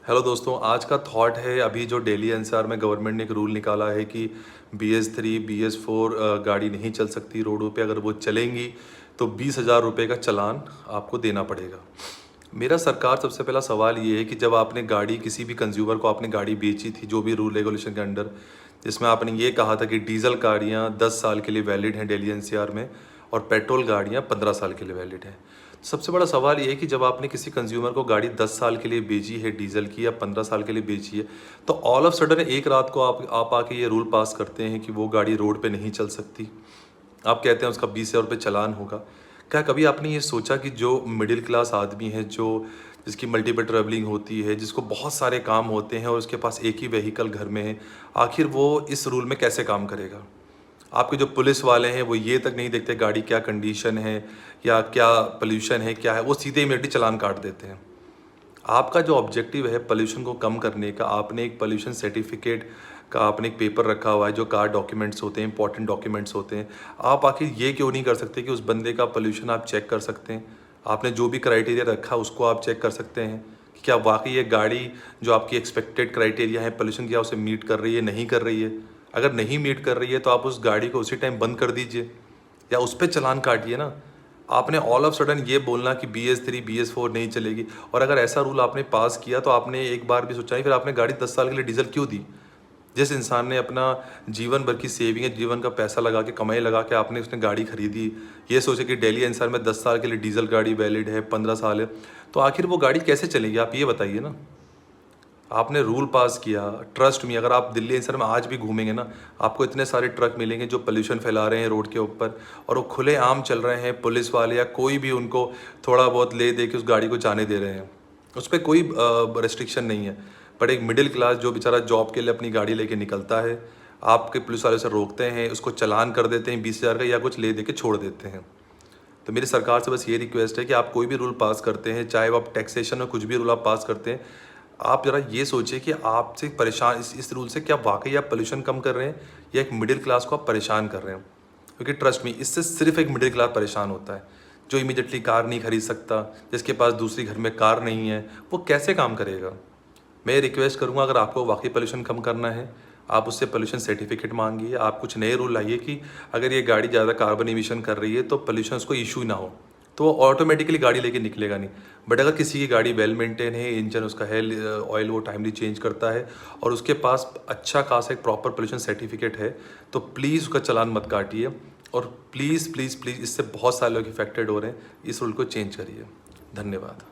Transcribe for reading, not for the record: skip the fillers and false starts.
Hello दोस्तों, आज का थॉट है। अभी जो दिल्ली एनसीआर में गवर्नमेंट ने एक रूल निकाला है कि BS3 BS4 गाड़ी नहीं चल सकती रोडों पे। अगर वो चलेंगी तो 20,000 रुपये का चालान आपको देना पड़ेगा। मेरा सरकार सबसे पहला सवाल ये है कि जब आपने गाड़ी किसी भी कंज्यूमर को आपने गाड़ी बेची थी जो भी रूल रेगुलेशन के अंडर, जिसमें आपने ये कहा था कि डीजल गाड़ियाँ 10 साल के लिए वैलिड हैं दिल्ली एनसीआर में और पेट्रोल गाड़ियाँ 15 साल के लिए वैलिड हैं। सबसे बड़ा सवाल ये है कि जब आपने किसी कंज्यूमर को गाड़ी 10 साल के लिए बेची है डीजल की या 15 साल के लिए बेची है, तो ऑल ऑफ सडन एक रात को आप आके ये रूल पास करते हैं कि वो गाड़ी रोड पे नहीं चल सकती। आप कहते हैं उसका 20,000 रुपये चालान होगा। क्या कभी आपने ये सोचा कि जो मिडिल क्लास आदमी है, जो जिसकी मल्टीपल ट्रैवलिंग होती है, जिसको बहुत सारे काम होते हैं और उसके पास एक ही व्हीकल घर में है, आखिर वो इस रूल में कैसे काम करेगा? आपके जो पुलिस वाले हैं वो ये तक नहीं देखते गाड़ी क्या कंडीशन है या क्या पोल्यूशन है, क्या है, वो सीधे इमीडिएटली चालान काट देते हैं। आपका जो ऑब्जेक्टिव है पोल्यूशन को कम करने का, आपने एक पोल्यूशन सर्टिफिकेट का आपने एक पेपर रखा हुआ है जो कार डॉक्यूमेंट्स होते हैं, इंपॉर्टेंट डॉक्यूमेंट्स होते हैं। आप आखिर ये क्यों नहीं कर सकते कि उस बंदे का पोल्यूशन आप चेक कर सकते हैं? आपने जो भी क्राइटेरिया रखा उसको आप चेक कर सकते हैं कि क्या वाकई ये गाड़ी जो आपकी एक्सपेक्टेड क्राइटेरिया है पोल्यूशन क्या उसे मीट कर रही है, नहीं कर रही है। अगर नहीं मीट कर रही है तो आप उस गाड़ी को उसी टाइम बंद कर दीजिए या उस पर चालान काटिए ना। आपने ऑल ऑफ सडन ये बोलना कि BS3 BS4 नहीं चलेगी, और अगर ऐसा रूल आपने पास किया तो आपने एक बार भी सोचा ही फिर आपने गाड़ी 10 साल के लिए डीजल क्यों दी? जिस इंसान ने अपना जीवन भर की सेविंग है, जीवन का पैसा लगा के, कमाई लगा के आपने उसने गाड़ी खरीदी, ये सोचे कि दिल्ली एनसीआर में 10 साल के लिए डीजल गाड़ी वैलिड है, 15 साल है, तो आखिर वो गाड़ी कैसे चलेगी? आप ये बताइए ना। आपने रूल पास किया। ट्रस्ट मी, अगर आप दिल्ली एनसीआर में आज भी घूमेंगे ना, आपको इतने सारे ट्रक मिलेंगे जो पोल्यूशन फैला रहे हैं रोड के ऊपर, और वो खुले आम चल रहे हैं। पुलिस वाले या कोई भी उनको थोड़ा बहुत ले दे के उस गाड़ी को जाने दे रहे हैं, उस पर कोई रेस्ट्रिक्शन नहीं है। पर एक मिडिल क्लास जो बेचारा जॉब के लिए अपनी गाड़ी लेके निकलता है, आपके पुलिस वाले से रोकते हैं, उसको चालान कर देते हैं 20,000 का या कुछ ले दे के छोड़ देते हैं। तो मेरी सरकार से बस ये रिक्वेस्ट है कि आप कोई भी रूल पास करते हैं, चाहे वो आप टैक्सेशन में कुछ भी रूल आप पास करते हैं, आप ज़रा ये सोचिए कि आपसे परेशान इस रूल से क्या वाकई आप पोल्यूशन कम कर रहे हैं या एक मिडिल क्लास को आप परेशान कर रहे हैं। क्योंकि ट्रस्ट मी, इससे सिर्फ एक मिडिल क्लास परेशान होता है जो इमीडिएटली कार नहीं खरीद सकता, जिसके पास दूसरी घर में कार नहीं है, वो कैसे काम करेगा। मैं रिक्वेस्ट करूँगा, अगर आपको वाकई पोल्यूशन कम करना है, आप उससे पोल्यूशन सर्टिफिकेट मांगिए। आप कुछ नए रूल लाइए कि अगर ये गाड़ी ज़्यादा कार्बन इमिशन कर रही है तो पोल्यूशन उसको इशू ना हो, तो वो ऑटोमेटिकली गाड़ी लेके निकलेगा नहीं। बट अगर किसी की गाड़ी वेल मेंटेन है, इंजन उसका है, ऑयल वो टाइमली चेंज करता है और उसके पास अच्छा खासा एक प्रॉपर पोल्यूशन सर्टिफिकेट है, तो प्लीज़ उसका चालान मत काटिए। और प्लीज़ प्लीज़ प्लीज़, इससे बहुत सारे लोग इफेक्टेड हो रहे हैं, इस रूल को चेंज करिए। धन्यवाद।